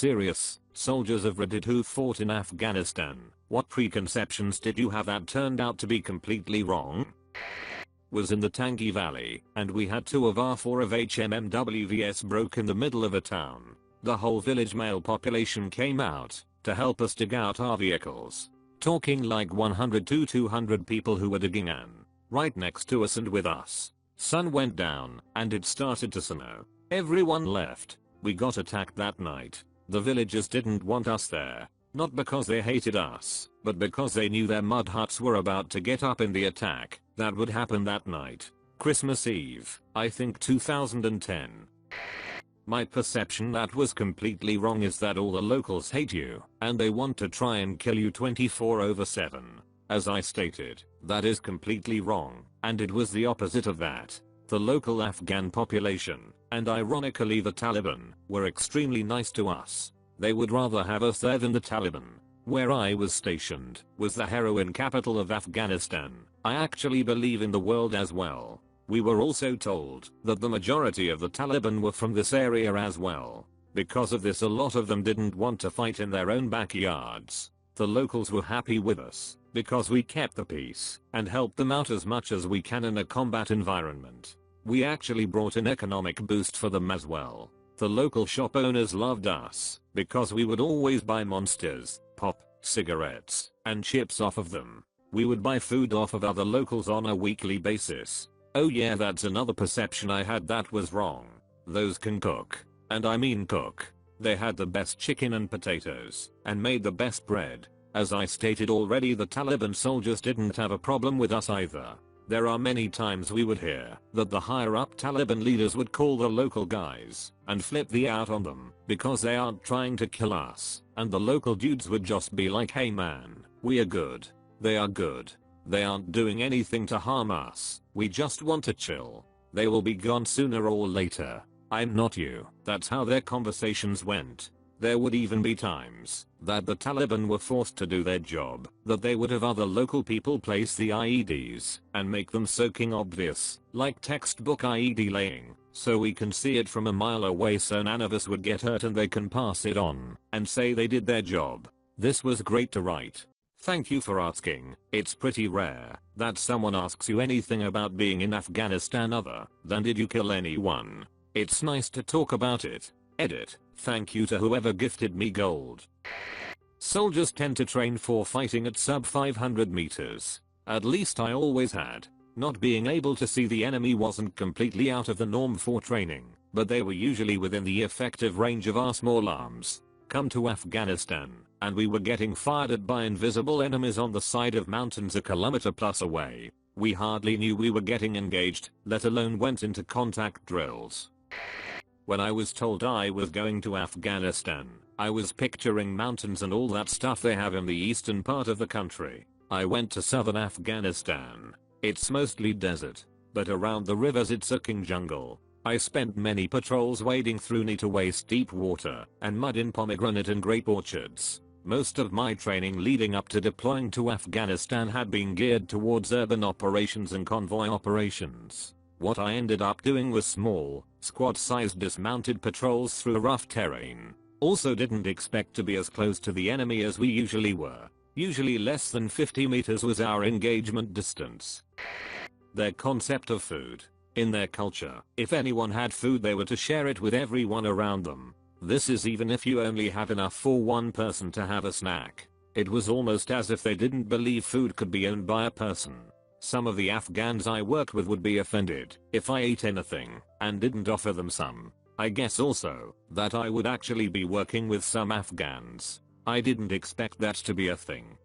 serious, soldiers of Reddit who fought in Afghanistan, what preconceptions did you have that turned out to be completely wrong? Was in the Tangi Valley, and we had 2 of our 4 of HMMWVS broke in the middle of a town. The whole village male population came out to help us dig out our vehicles. Talking like 100 to 200 people who were digging in right next to us and with us. Sun went down and it started to snow. Everyone left. We got attacked that night. The villagers didn't want us there. Not because they hated us, but because they knew their mud huts were about to get up in the attack that would happen that night. Christmas Eve, I think 2010. My perception that was completely wrong is that all the locals hate you, and they want to try and kill you 24/7. As I stated, that is completely wrong, and it was the opposite of that. The local Afghan population, and ironically the Taliban, were extremely nice to us. They would rather have us there than the Taliban. Where I was stationed was the heroin capital of Afghanistan. I actually believe in the world as well. We were also told that the majority of the Taliban were from this area as well. Because of this, a lot of them didn't want to fight in their own backyards. The locals were happy with us because we kept the peace and helped them out as much as we can in a combat environment. We actually brought an economic boost for them as well. The local shop owners loved us because we would always buy monsters, pop, cigarettes, and chips off of them. We would buy food off of other locals on a weekly basis. Oh yeah, that's another perception I had that was wrong. Those can cook. And I mean cook. They had the best chicken and potatoes, and made the best bread. As I stated already, the Taliban soldiers didn't have a problem with us either. There are many times we would hear that the higher up Taliban leaders would call the local guys and flip the out on them because they aren't trying to kill us, and the local dudes would just be like, hey man, we are good. They are good. They aren't doing anything to harm us. We just want to chill. They will be gone sooner or later. I'm not you. That's how their conversations went. There would even be times that the Taliban were forced to do their job, that they would have other local people place the IEDs and make them soaking obvious, like textbook IED laying, so we can see it from a mile away so none of us would get hurt and they can pass it on and say they did their job. This was great to write. Thank you for asking. It's pretty rare that someone asks you anything about being in Afghanistan other than did you kill anyone. It's nice to talk about it. Edit. Thank you to whoever gifted me gold. Soldiers tend to train for fighting at sub 500 meters. At least I always had. Not being able to see the enemy wasn't completely out of the norm for training, but they were usually within the effective range of our small arms. Come to Afghanistan, and we were getting fired at by invisible enemies on the side of mountains a kilometer plus away. We hardly knew we were getting engaged, let alone went into contact drills. When I was told I was going to Afghanistan, I was picturing mountains and all that stuff they have in the eastern part of the country. I went to southern Afghanistan. It's mostly desert, but around the rivers it's a king jungle. I spent many patrols wading through knee to waist deep water and mud in pomegranate and grape orchards. Most of my training leading up to deploying to Afghanistan had been geared towards urban operations and convoy operations. What I ended up doing was small, squad-sized dismounted patrols through rough terrain. Also didn't expect to be as close to the enemy as we usually were. Usually less than 50 meters was our engagement distance. Their concept of food. In their culture, if anyone had food they were to share it with everyone around them. This is even if you only have enough for one person to have a snack. It was almost as if they didn't believe food could be owned by a person. Some of the Afghans I worked with would be offended if I ate anything and didn't offer them some. I guess also that I would actually be working with some Afghans. I didn't expect that to be a thing.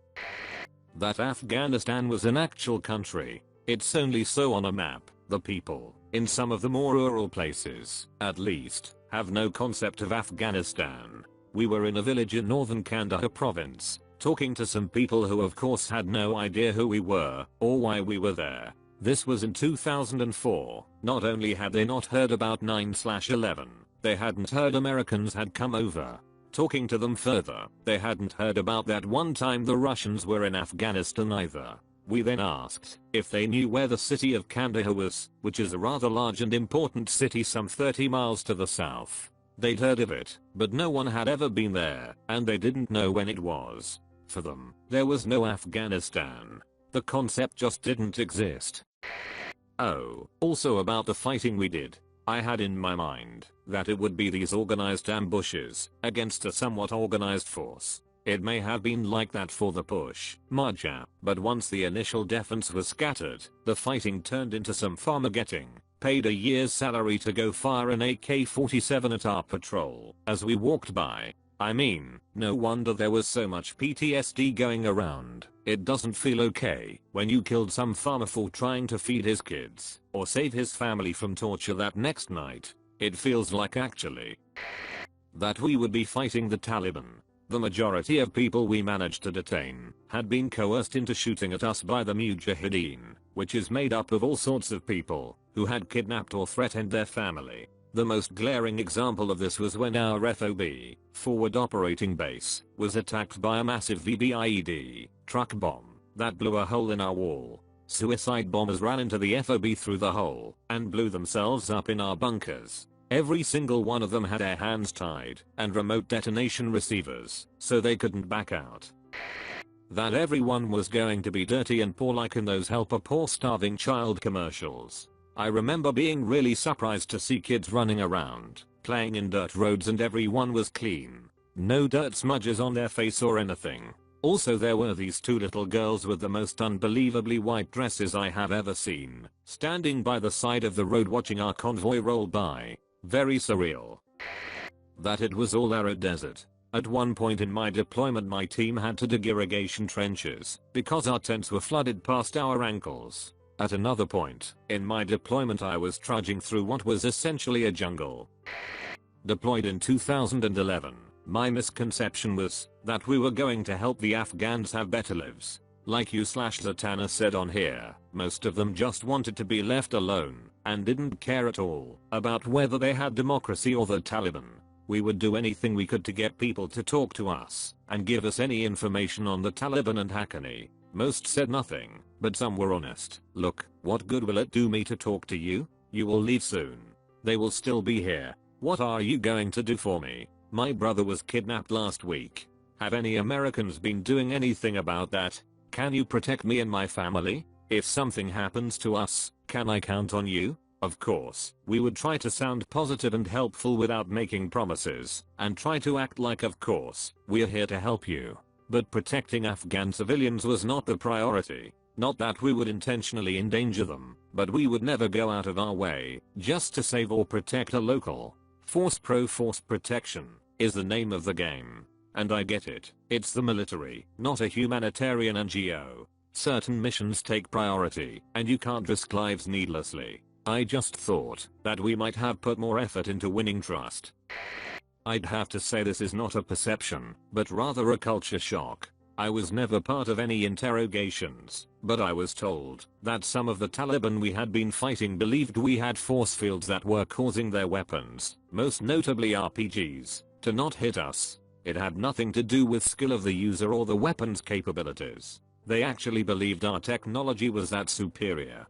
That Afghanistan was an actual country. It's only so on a map. The people, in some of the more rural places, at least, have no concept of Afghanistan. We were in a village in northern Kandahar province, talking to some people who of course had no idea who we were, or why we were there. This was in 2004. Not only had they not heard about 9/11, they hadn't heard Americans had come over. Talking to them further, they hadn't heard about that one time the Russians were in Afghanistan either. We then asked if they knew where the city of Kandahar was, which is a rather large and important city some 30 miles to the south. They'd heard of it, but no one had ever been there, and they didn't know when it was. For them, there was no Afghanistan. The concept just didn't exist. Oh, also about the fighting we did. I had in my mind that it would be these organized ambushes against a somewhat organized force. It may have been like that for the push, Marja, but once the initial defense was scattered, the fighting turned into some farmer getting paid a year's salary to go fire an AK-47 at our patrol as we walked by. I mean, no wonder there was so much PTSD going around. It doesn't feel okay when you killed some farmer for trying to feed his kids or save his family from torture that next night. It feels like actually that we would be fighting the Taliban. The majority of people we managed to detain had been coerced into shooting at us by the Mujahideen, which is made up of all sorts of people who had kidnapped or threatened their family. The most glaring example of this was when our FOB, forward operating base, was attacked by a massive VBIED truck bomb that blew a hole in our wall. Suicide bombers ran into the FOB through the hole and blew themselves up in our bunkers. Every single one of them had their hands tied and remote detonation receivers, so they couldn't back out. That everyone was going to be dirty and poor like in those help a poor starving child commercials. I remember being really surprised to see kids running around, playing in dirt roads and everyone was clean. No dirt smudges on their face or anything. Also there were these two little girls with the most unbelievably white dresses I have ever seen, standing by the side of the road watching our convoy roll by. Very surreal. That it was all arid desert. At one point in my deployment my team had to dig irrigation trenches because our tents were flooded past our ankles. At another point in my deployment I was trudging through what was essentially a jungle. Deployed in 2011, my misconception was that we were going to help the Afghans have better lives. Like you/Zatanna said on here, most of them just wanted to be left alone and didn't care at all about whether they had democracy or the Taliban. We would do anything we could to get people to talk to us and give us any information on the Taliban and Haqqani. Most said nothing, but some were honest. Look, what good will it do me to talk to you? You will leave soon. They will still be here. What are you going to do for me? My brother was kidnapped last week. Have any Americans been doing anything about that? Can you protect me and my family? If something happens to us, can I count on you? Of course, we would try to sound positive and helpful without making promises, and try to act like of course, we're here to help you. But protecting Afghan civilians was not the priority. Not that we would intentionally endanger them, but we would never go out of our way just to save or protect a local. Force Force Protection is the name of the game. And I get it, it's the military, not a humanitarian NGO. Certain missions take priority, and you can't risk lives needlessly. I just thought that we might have put more effort into winning trust. I'd have to say this is not a perception, but rather a culture shock. I was never part of any interrogations, but I was told that some of the Taliban we had been fighting believed we had force fields that were causing their weapons, most notably RPGs, to not hit us. It had nothing to do with skill of the user or the weapon's capabilities. They actually believed our technology was that superior.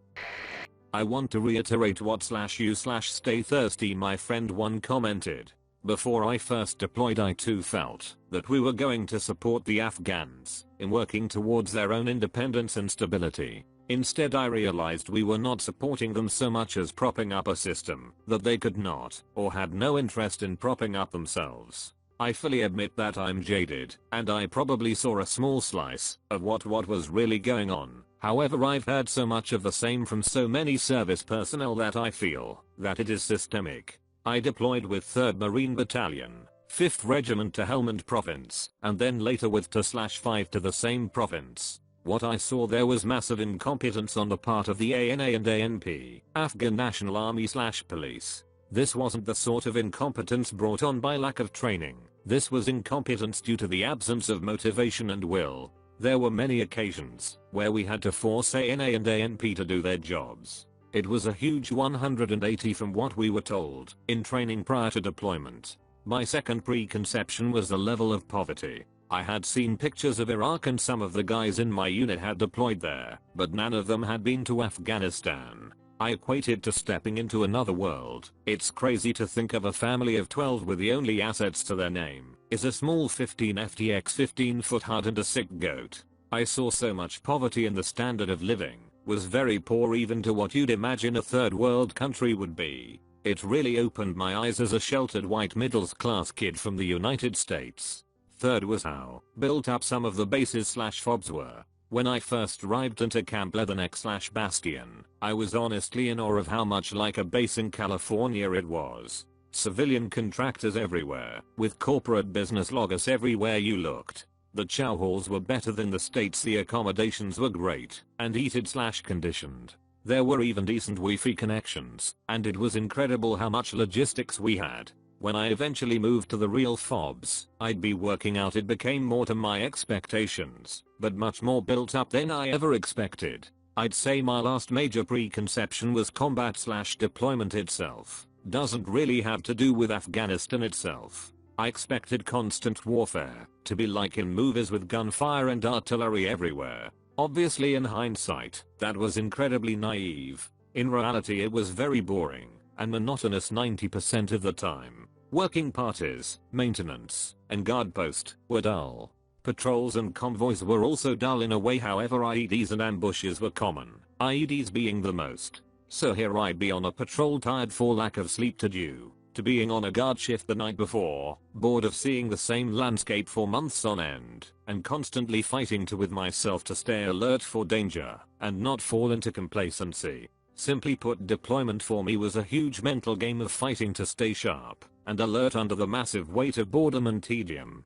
I want to reiterate what /you/stay thirsty my friend one commented. Before I first deployed I too felt that we were going to support the Afghans in working towards their own independence and stability. Instead I realized we were not supporting them so much as propping up a system that they could not or had no interest in propping up themselves. I fully admit that I'm jaded, and I probably saw a small slice of what was really going on. However, I've heard so much of the same from so many service personnel that I feel that it is systemic. I deployed with 3rd Marine Battalion, 5th Regiment to Helmand Province, and then later with TU/5 to the same province. What I saw there was massive incompetence on the part of the ANA and ANP, Afghan National Army/Police. This wasn't the sort of incompetence brought on by lack of training. This was incompetence due to the absence of motivation and will. There were many occasions where we had to force ANA and ANP to do their jobs. It was a huge 180 from what we were told in training prior to deployment. My second preconception was the level of poverty. I had seen pictures of Iraq and some of the guys in my unit had deployed there, but none of them had been to Afghanistan. I equate it to stepping into another world. It's crazy to think of a family of 12 with the only assets to their name is a small 15 FTX 15-foot hut and a sick goat. I saw so much poverty and the standard of living was very poor even to what you'd imagine a third world country would be. It really opened my eyes as a sheltered white middle class kid from the United States. Third was how built up some of the bases / fobs were. When I first arrived into Camp Leatherneck / Bastion, I was honestly in awe of how much like a base in California it was. Civilian contractors everywhere, with corporate business logos everywhere you looked. The chow halls were better than the states, the accommodations were great, and heated / conditioned. There were even decent Wi-Fi connections, and it was incredible how much logistics we had. When I eventually moved to the real fobs, I'd be working out it became more to my expectations, but much more built up than I ever expected. I'd say my last major preconception was combat / deployment itself. Doesn't really have to do with Afghanistan itself. I expected constant warfare to be like in movies with gunfire and artillery everywhere. Obviously in hindsight, that was incredibly naive. In reality it was very boring and monotonous 90% of the time. Working parties, maintenance, and guard post were dull. Patrols and convoys were also dull in a way, however IEDs and ambushes were common, IEDs being the most. So here I'd be on a patrol tired for lack of sleep to being on a guard shift the night before, bored of seeing the same landscape for months on end, and constantly fighting with myself to stay alert for danger and not fall into complacency. Simply put, deployment for me was a huge mental game of fighting to stay sharp and alert under the massive weight of boredom and tedium.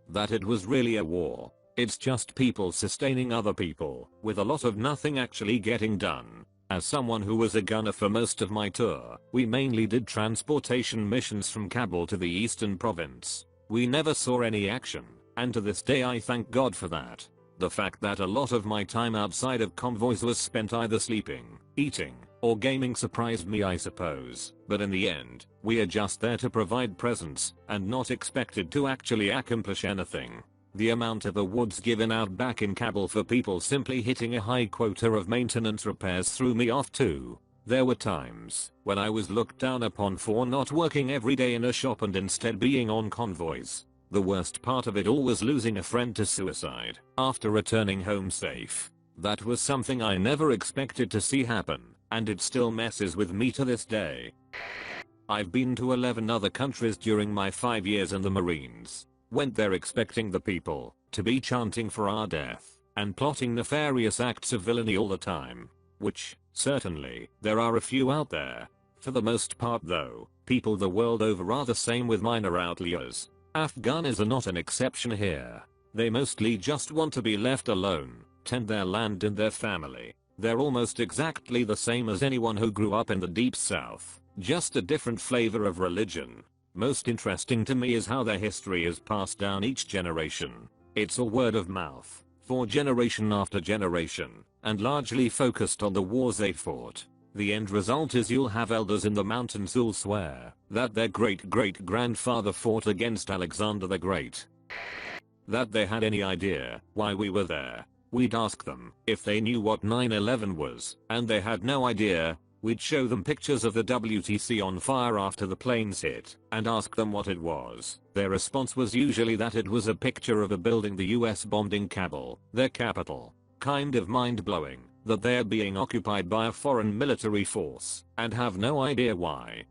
That it was really a war. It's just people sustaining other people, with a lot of nothing actually getting done. As someone who was a gunner for most of my tour, we mainly did transportation missions from Kabul to the eastern province. We never saw any action, and to this day I thank God for that. The fact that a lot of my time outside of convoys was spent either sleeping, eating, or gaming surprised me, I suppose, but in the end, we are just there to provide presence, and not expected to actually accomplish anything. The amount of awards given out back in Kabul for people simply hitting a high quota of maintenance repairs threw me off too. There were times when I was looked down upon for not working every day in a shop and instead being on convoys. The worst part of it all was losing a friend to suicide after returning home safe. That was something I never expected to see happen, and it still messes with me to this day. I've been to 11 other countries during my 5 years in the Marines. Went there expecting the people to be chanting for our death and plotting nefarious acts of villainy all the time. Which, certainly, there are a few out there. For the most part though, people the world over are the same with minor outliers. Afghans are not an exception here. They mostly just want to be left alone, tend their land and their family. They're almost exactly the same as anyone who grew up in the deep south, just a different flavor of religion. Most interesting to me is how their history is passed down each generation. It's all word of mouth, for generation after generation, and largely focused on the wars they fought. The end result is you'll have elders in the mountains who'll swear that their great-great-grandfather fought against Alexander the Great. That they had any idea why we were there. We'd ask them if they knew what 9/11 was, and they had no idea. We'd show them pictures of the WTC on fire after the planes hit, and ask them what it was. Their response was usually that it was a picture of a building the US bombed in Kabul, their capital. Kind of mind-blowing that they're being occupied by a foreign military force, and have no idea why.